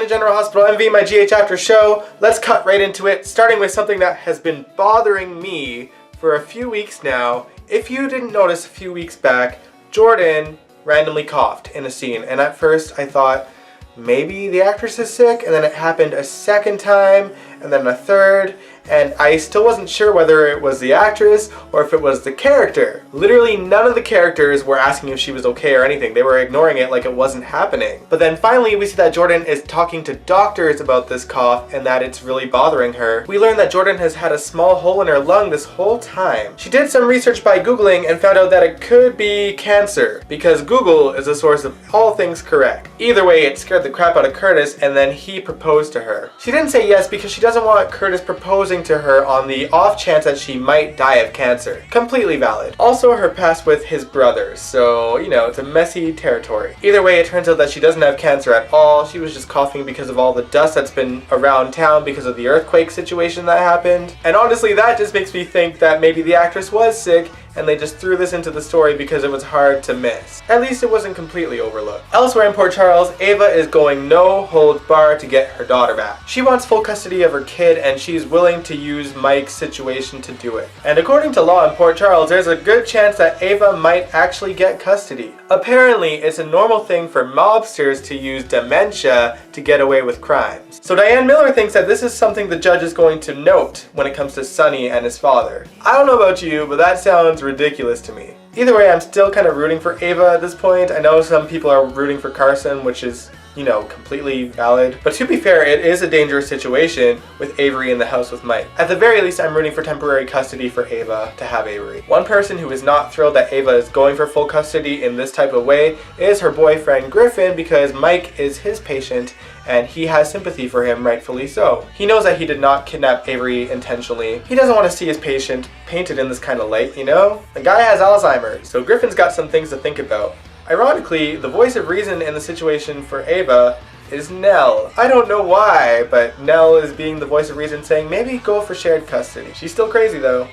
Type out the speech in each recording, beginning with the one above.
to General Hospital MV, my GH After show. Let's cut right into it, starting with something that has been bothering me for a few weeks now. If you didn't notice a few weeks back, Jordan randomly coughed in a scene, and at first I thought maybe the actress is sick, and then it happened a second time, and then a third, and I still wasn't sure whether it was the actress or if it was the character. Literally none of the characters were asking if she was okay or anything. They were ignoring it like it wasn't happening. But then finally we see that Jordan is talking to doctors about this cough and that it's really bothering her. We learn that Jordan has had a small hole in her lung this whole time. She did some research by Googling and found out that it could be cancer, because Google is a source of all things correct. Either way, it scared the crap out of Curtis, and then he proposed to her. She didn't say yes because she doesn't want Curtis proposing to her on the off chance that she might die of cancer. Completely valid. Also her past with his brothers, so you know, it's a messy territory. Either way, it turns out that she doesn't have cancer at all. She was just coughing because of all the dust that's been around town because of the earthquake situation that happened. And honestly, that just makes me think that maybe the actress was sick and they just threw this into the story because it was hard to miss. At least it wasn't completely overlooked. Elsewhere in Port Charles, Ava is going no holds barred to get her daughter back. She wants full custody of her kid, and she's willing to use Mike's situation to do it. And according to law in Port Charles, there's a good chance that Ava might actually get custody. Apparently, it's a normal thing for mobsters to use dementia to get away with crimes. So Diane Miller thinks that this is something the judge is going to note when it comes to Sonny and his father. I don't know about you, but that sounds ridiculous to me. Either way, I'm still kind of rooting for Ava at this point. I know some people are rooting for Carson, which is, you know, completely valid. But to be fair, it is a dangerous situation with Avery in the house with Mike. At the very least, I'm rooting for temporary custody for Ava to have Avery. One person who is not thrilled that Ava is going for full custody in this type of way is her boyfriend Griffin, because Mike is his patient and he has sympathy for him, rightfully so. He knows that he did not kidnap Avery intentionally. He doesn't want to see his patient painted in this kind of light, you know? The guy has Alzheimer's, so Griffin's got some things to think about. Ironically, the voice of reason in the situation for Ava is Nell. I don't know why, but Nell is being the voice of reason, saying maybe go for shared custody. She's still crazy though.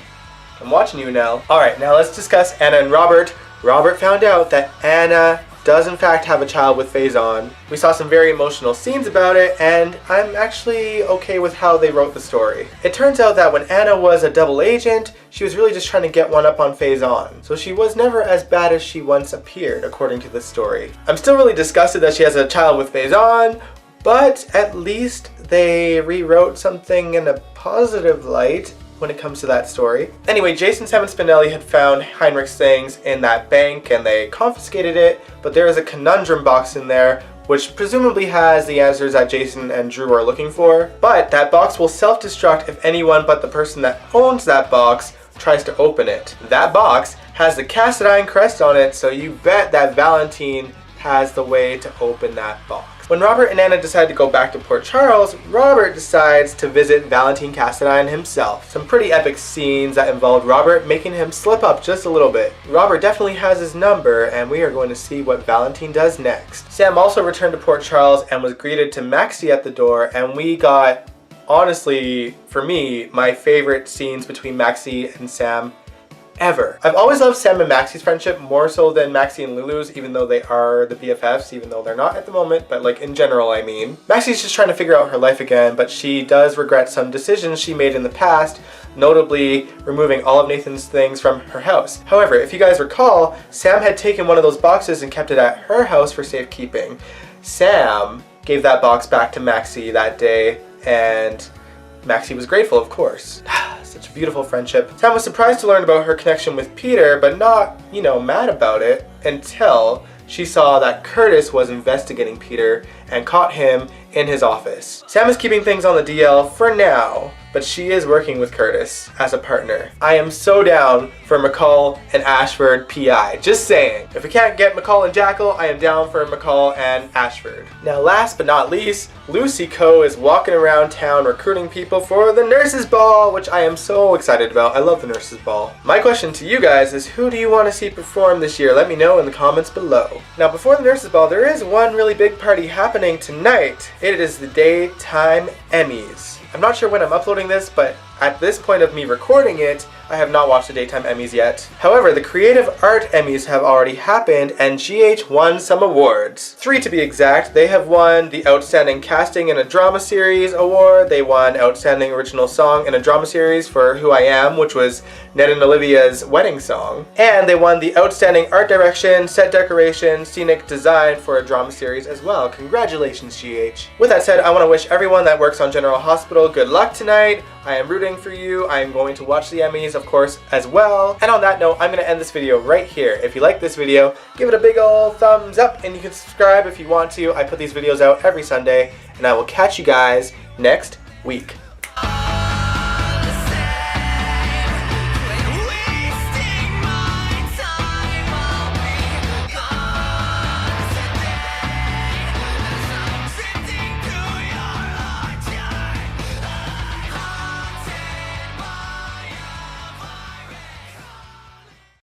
I'm watching you, Nell. Alright, now let's discuss Anna and Robert. Robert found out that Anna does in fact have a child with Faison. We saw some very emotional scenes about it, and I'm actually okay with how they wrote the story. It turns out that when Anna was a double agent, she was really just trying to get one up on Faison. So she was never as bad as she once appeared, according to this story. I'm still really disgusted that she has a child with Faison, but at least they rewrote something in a positive light when it comes to that story. Anyway, Jason, Sam, and Spinelli had found Heinrich's things in that bank and they confiscated it, but there is a conundrum box in there which presumably has the answers that Jason and Drew are looking for. But that box will self-destruct if anyone but the person that owns that box tries to open it. That box has the Cassadine crest on it, so you bet that Valentine has the way to open that box. When Robert and Anna decide to go back to Port Charles, Robert decides to visit Valentine Cassadine himself. Some pretty epic scenes that involved Robert making him slip up just a little bit. Robert definitely has his number, and we are going to see what Valentine does next. Sam also returned to Port Charles and was greeted to Maxie at the door, and we got, honestly, for me, my favorite scenes between Maxie and Sam ever. I've always loved Sam and Maxie's friendship more so than Maxie and Lulu's, even though they are the BFFs, even though they're not at the moment, but like in general, I mean. Maxie's just trying to figure out her life again, but she does regret some decisions she made in the past, notably removing all of Nathan's things from her house. However, if you guys recall, Sam had taken one of those boxes and kept it at her house for safekeeping. Sam gave that box back to Maxie that day, and Maxie was grateful, of course. Such a beautiful friendship. Sam was surprised to learn about her connection with Peter, but not, you know, mad about it until she saw that Curtis was investigating Peter and caught him in his office. Sam is keeping things on the DL for now, but she is working with Curtis as a partner. I am so down for McCall and Ashford PI. Just saying. If we can't get McCall and Jackal, I am down for McCall and Ashford. Now last but not least, Lucy Coe is walking around town recruiting people for the Nurses Ball, which I am so excited about. I love the Nurses Ball. My question to you guys is, who do you want to see perform this year? Let me know in the comments below. Now before the Nurses Ball, there is one really big party happening tonight. It is the Daytime Emmys. I'm not sure when I'm uploading this, but at this point of me recording it, I have not watched the Daytime Emmys yet. However, the Creative Art Emmys have already happened and GH won some awards. 3 to be exact. They have won the Outstanding Casting in a Drama Series award. They won Outstanding Original Song in a Drama Series for Who I Am, which was Ned and Olivia's wedding song. And they won the Outstanding Art Direction, Set Decoration, Scenic Design for a Drama Series as well. Congratulations, GH. With that said, I want to wish everyone that works on General Hospital good luck tonight. I am rooting for you. I am going to watch the Emmys, of course, as well. And on that note, I'm going to end this video right here. If you like this video, give it a big old thumbs up, and you can subscribe if you want to. I put these videos out every Sunday, and I will catch you guys next week.